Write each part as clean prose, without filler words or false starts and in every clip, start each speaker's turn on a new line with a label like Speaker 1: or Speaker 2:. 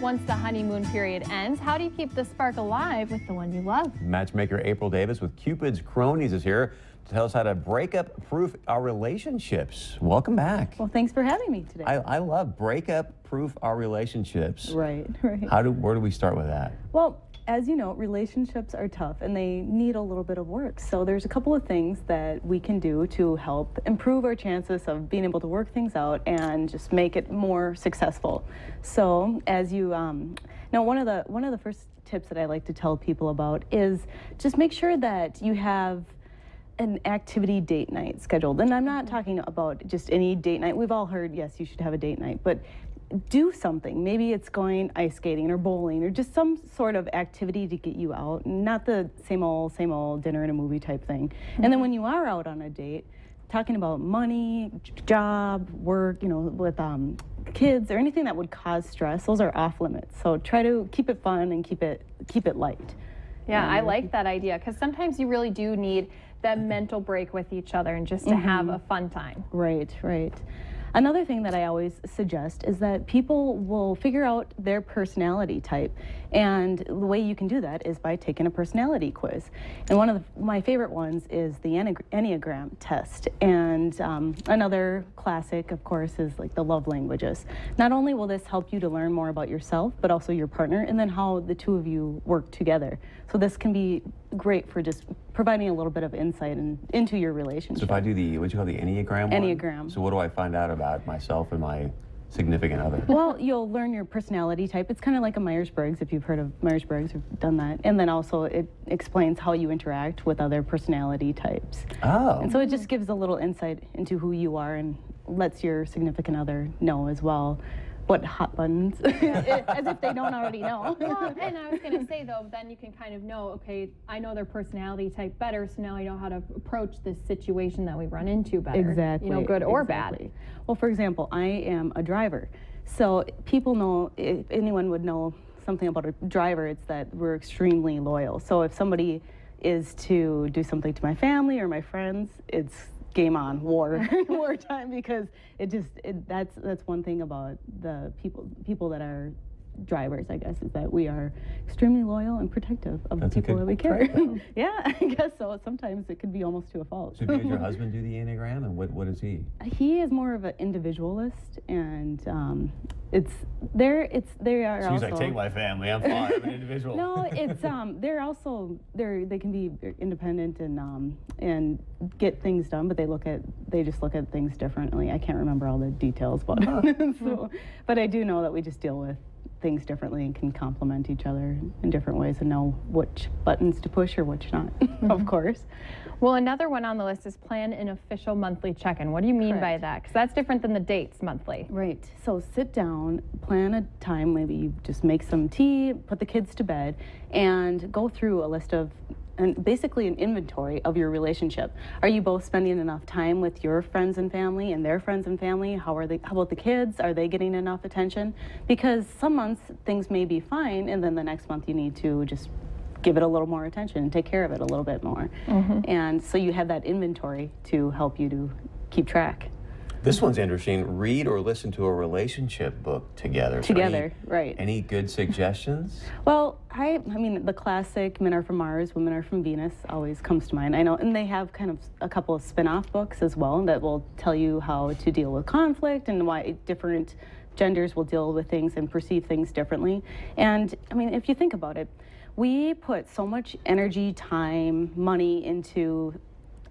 Speaker 1: Once the honeymoon period ends, how do you keep the spark alive with the one you love?
Speaker 2: Matchmaker April Davis with Cupid's Cronies is here to tell us how to break-up-proof our relationships. Welcome back.
Speaker 3: Well, thanks for having me today.
Speaker 2: I love break-up-proof our relationships.
Speaker 3: Right.
Speaker 2: Where do we start with that?
Speaker 3: Well, as you know, relationships are tough and they need a little bit of work. So there's a couple of things that we can do to help improve our chances of being able to work things out and just make it more successful. So as you now, one of the first tips that I like to tell people about is just make sure that you have an activity date night scheduled. And I'm not talking about just any date night. We've all heard, yes, you should have a date night, but do something. Maybe it's going ice skating or bowling or just some sort of activity to get you out, not the same old dinner and a movie type thing. And then when you are out on a date, talking about money, job, work, you know, with kids or anything that would cause stress, those are off limits. So try to keep it fun and keep it light.
Speaker 1: Yeah, I like that idea because sometimes you really do need that mental break with each other and just to have a fun time.
Speaker 3: Right. Another thing that I always suggest is that people will figure out their personality type, and the way you can do that is by taking a personality quiz. And one of my favorite ones is the Enneagram test, and another classic, of course, is like the love languages. Not only will this help you to learn more about yourself, but also your partner, and then how the two of you work together. So this can be great for just providing a little bit of insight into your relationship.
Speaker 2: So if I do the, what you call the Enneagram one?
Speaker 3: Enneagram.
Speaker 2: So what do I find out about myself and my significant other?
Speaker 3: Well, you'll learn your personality type. It's kind of like a Myers-Briggs, if you've heard of Myers-Briggs or done that. And then also it explains how you interact with other personality types.
Speaker 2: Oh.
Speaker 3: And so it just gives a little insight into who you are and lets your significant other know as well what hot buttons, as if they don't already know.
Speaker 1: Well, and I was going to say, though, then you can kind of know, okay, I know their personality type better, so now I know how to approach this situation that we run into better.
Speaker 3: Exactly.
Speaker 1: You know, good or bad.
Speaker 3: Well, for example, I am a driver. So people know, if anyone would know something about a driver, it's that we're extremely loyal. So if somebody is to do something to my family or my friends, it's game on, wartime, because that's one thing about the people that are drivers, I guess, is that we are extremely loyal and protective of the people that we care. Yeah, I guess so. Sometimes it could be almost to a fault.
Speaker 2: So does your husband do the Enneagram, and what is he?
Speaker 3: He is more of an individualist, and they are
Speaker 2: so he's
Speaker 3: also
Speaker 2: like, take my family, I'm fine, I'm an individual.
Speaker 3: No, it's they can be independent and get things done, but they just look at things differently. I can't remember all the details, but but I do know that we just deal with things differently and can complement each other in different ways and know which buttons to push or which not, of course.
Speaker 1: Well, another one on the list is plan an official monthly check-in. What do you mean by that? Because that's different than the dates monthly.
Speaker 3: Right. So sit down, plan a time, maybe you just make some tea, put the kids to bed, and go through a list of and basically an inventory of your relationship. Are you both spending enough time with your friends and family and their friends and family? How about the kids? Are they getting enough attention? Because some months things may be fine, and then the next month you need to just give it a little more attention and take care of it a little bit more. And so you have that inventory to help you to keep track.
Speaker 2: This one's interesting. Read or listen to a relationship book together.
Speaker 3: Right.
Speaker 2: Any good suggestions?
Speaker 3: Well, I mean, the classic Men Are From Mars, Women Are From Venus always comes to mind. I know, and they have kind of a couple of spin-off books as well that will tell you how to deal with conflict and why different genders will deal with things and perceive things differently. And, I mean, if you think about it, we put so much energy, time, money into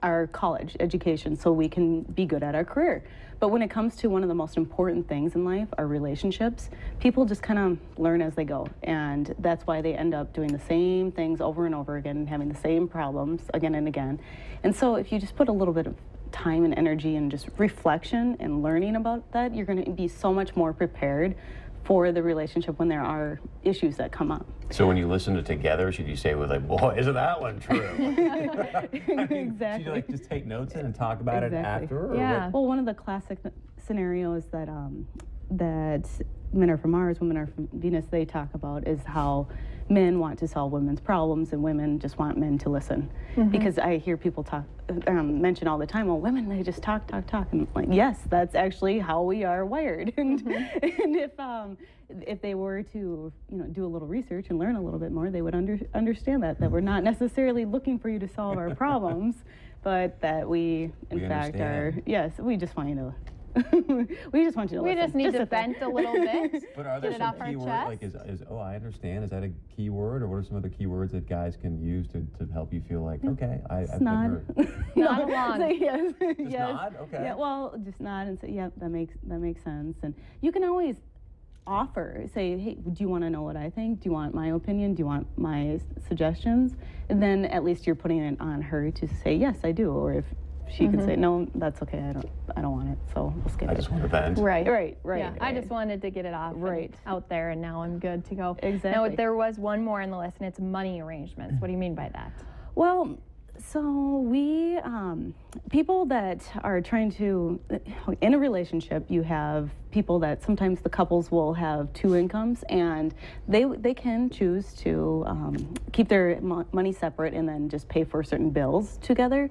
Speaker 3: our college education so we can be good at our career. But when it comes to one of the most important things in life, our relationships, people just kind of learn as they go. And that's why they end up doing the same things over and over again and having the same problems again and again. And so if you just put a little bit of time and energy and just reflection and learning about that, you're going to be so much more prepared for the relationship when there are issues that come up.
Speaker 2: So when you listen to Together, should you say with like, boy, isn't that one true?
Speaker 3: Exactly.
Speaker 2: Should you like just take notes in and talk about it after?
Speaker 3: Yeah. Well, one of the classic scenarios that Men Are From Mars, Women Are From Venus, they talk about is how men want to solve women's problems and women just want men to listen. Because I hear people mention all the time, well, women, they just talk. And I'm like, yes, that's actually how we are wired. And if they were to, do a little research and learn a little bit more, they would understand that we're not necessarily looking for you to solve our problems, but that we fact are, yes, we just want you to we just want you to listen.
Speaker 1: We just need to vent a little bit.
Speaker 2: But are there some key words, like oh, I understand, is that a key word, or what are some other key words that guys can use to help you feel like, okay, I've been heard?
Speaker 1: Nod along.
Speaker 3: So, yes.
Speaker 2: Just nod? Okay.
Speaker 3: Yeah, well, just nod and say, yeah, that makes sense. And you can always offer, say, hey, do you want to know what I think? Do you want my opinion? Do you want my suggestions? And then at least you're putting it on her to say, yes, I do. Or if she could say, no, that's okay, I don't want it, so we'll skip it.
Speaker 2: I just want to vent.
Speaker 1: Right.
Speaker 3: Yeah,
Speaker 1: right. I just wanted to get it off out there, and now I'm good to go.
Speaker 3: Exactly.
Speaker 1: Now, there was one more on the list, and it's money arrangements. What do you mean by that?
Speaker 3: Well, so we, people that are trying to, in a relationship, you have people that sometimes the couples will have two incomes, and they can choose to keep their money separate and then just pay for certain bills together.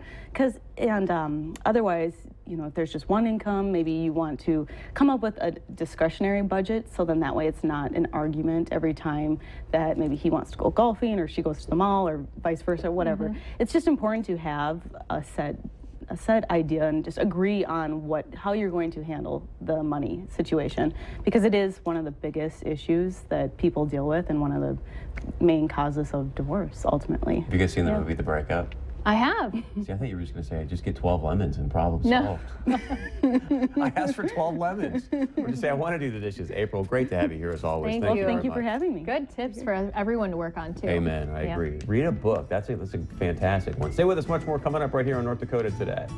Speaker 3: Otherwise, if there's just one income, maybe you want to come up with a discretionary budget, so then that way it's not an argument every time that maybe he wants to go golfing or she goes to the mall or vice versa, whatever. It's just important to have a set idea and just agree on how you're going to handle the money situation, because it is one of the biggest issues that people deal with and one of the main causes of divorce ultimately.
Speaker 2: Have you guys seen the movie The Breakup?
Speaker 1: I have.
Speaker 2: See, I thought you were just going to say, just get 12 lemons and problem solved. I asked for 12 lemons. Or just say, I want to do the dishes. April, great to have you here as always.
Speaker 1: Thank you.
Speaker 3: Thank you for having me.
Speaker 1: Good tips for everyone to work on, too.
Speaker 2: Amen. I agree. Read a book. That's a fantastic one. Stay with us. Much more coming up right here on North Dakota Today.